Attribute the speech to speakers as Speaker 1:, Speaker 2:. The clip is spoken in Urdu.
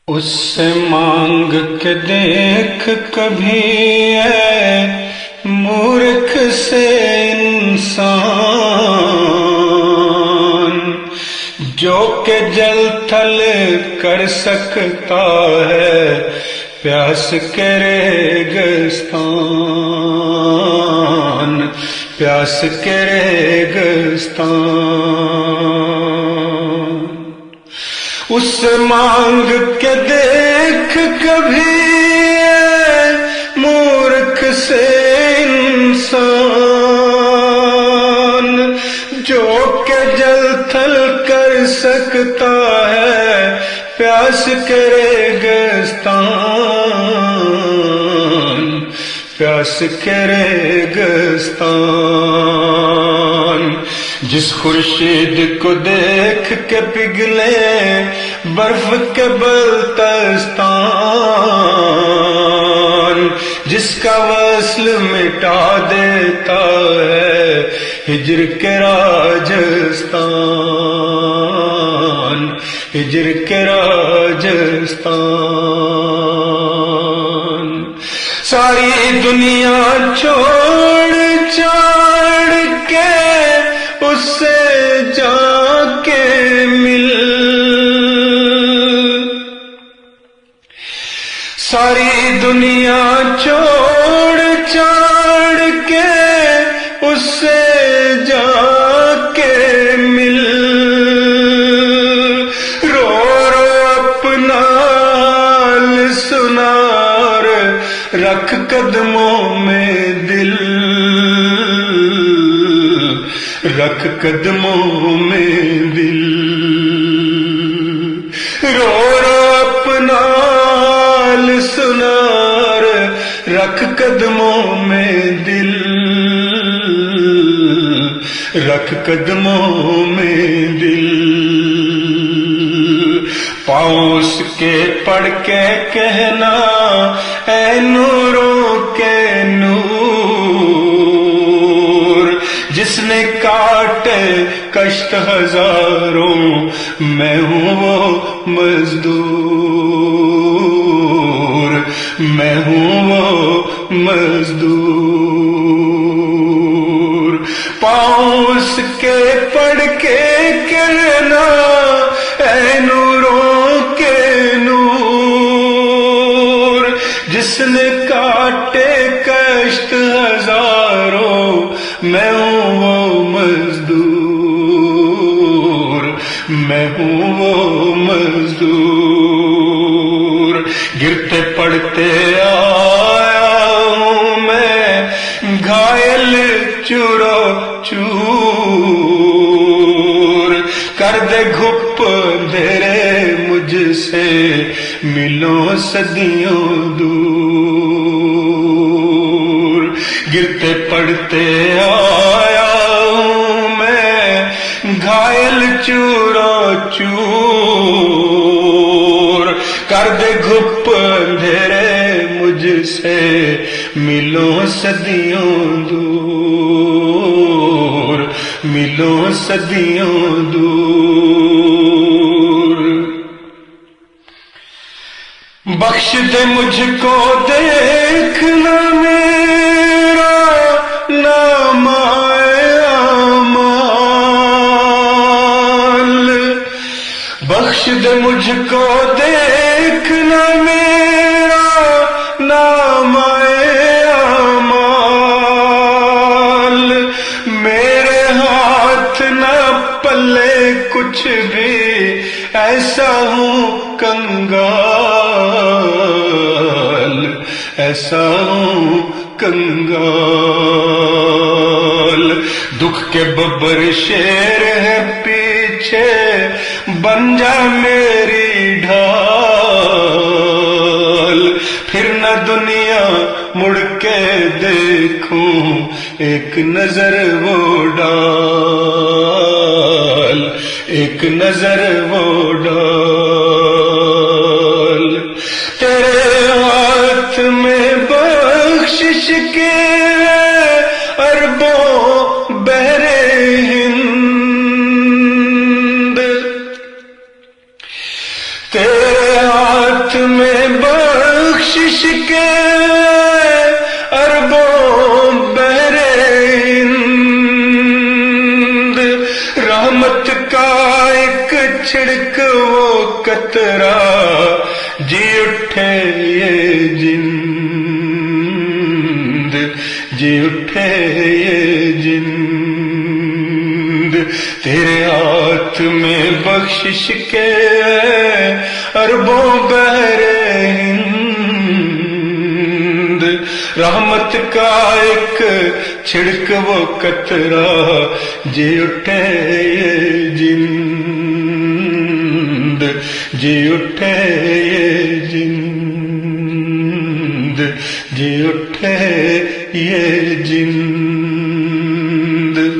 Speaker 1: اس سے مانگ کے دیکھ کبھی اے مورکھ سے انسان، جو کہ جل تھل کر سکتا ہے پیاس کے ریگستان، پیاس کے ریگستان۔ اس مانگ کے دیکھ کبھی مورکھ سے انسان، جو کہ جل تھل کر سکتا ہے پیاس کے ریگستان، پیاس کے ریگستان۔ جس خورشید کو دیکھ کے پگھلے برف کے بلتستان، جس کا وصل مٹا دیتا ہے ہجر کے راجستان، ہجر کے راجستان۔ ساری دنیا چھوڑ چھاڑ کے اس سے جا کے مل، ساری دنیا چھوڑ چھاڑ کے اس سے جا کے مل، رو رو اپنا حال سنار رکھ قدموں میں دل، رکھ قدموں میں دل، رو رو اپنا حال سنار رکھ قدموں میں دل، رکھ قدموں میں دل۔ پاؤں اس کے پڑھ کے کہنا اے نوروں کے نور، جس نے کاٹے کشت ہزاروں میں ہوں وہ مزدور، میں ہوں وہ مزدور۔ پاؤں اس کے پڑھ کے کہنا اے نوروں کے نور، جس نے کاٹے کشت ہزاروں میں ہوں وہ مزدور، میں ہوں وہ مزدور۔ گرتے پڑتے آیا ہوں میں گھائل چورو چور، کر دے گھپ اندھیرے مجھ سے ملو صدیوں دور۔ گرتے پڑتے آیا ہوں میں گھائل چورو چور، کر دے گھپ اندھیرے مجھ سے ملو صدیوں دور، ملو صدیوں دور۔ بخش دے مجھ کو دیکھنا میرا نام اعمال، بخش دے مجھ کو دیکھنا میرا نام اعمال، میرے ہاتھ نہ پلے کچھ بھی ایسا ہوں کنگال، ایسا ہوں کنگال۔ دکھ کے ببر شیر ہے پیچھے بن جا میری ڈھال، پھر نہ دنیا مڑ کے دیکھوں ایک نظر وہ ڈال، ایک نظر وہ ڈال۔ تیرے ہاتھ میں بخشش کے اربوں بحر ہند، تیرے ہاتھ بخشش کے اربوں بحرند، رحمت کا ایک چھڑک وہ قطرہ، جی اٹھے یہ جند، جی اٹھے یہ جند، تیرے ہاتھ میں بخشش کے اربوں بحرند، رحمت کا ایک چھڑک وہ قطرہ، جی اٹھے یہ جند، جی اٹھے یہ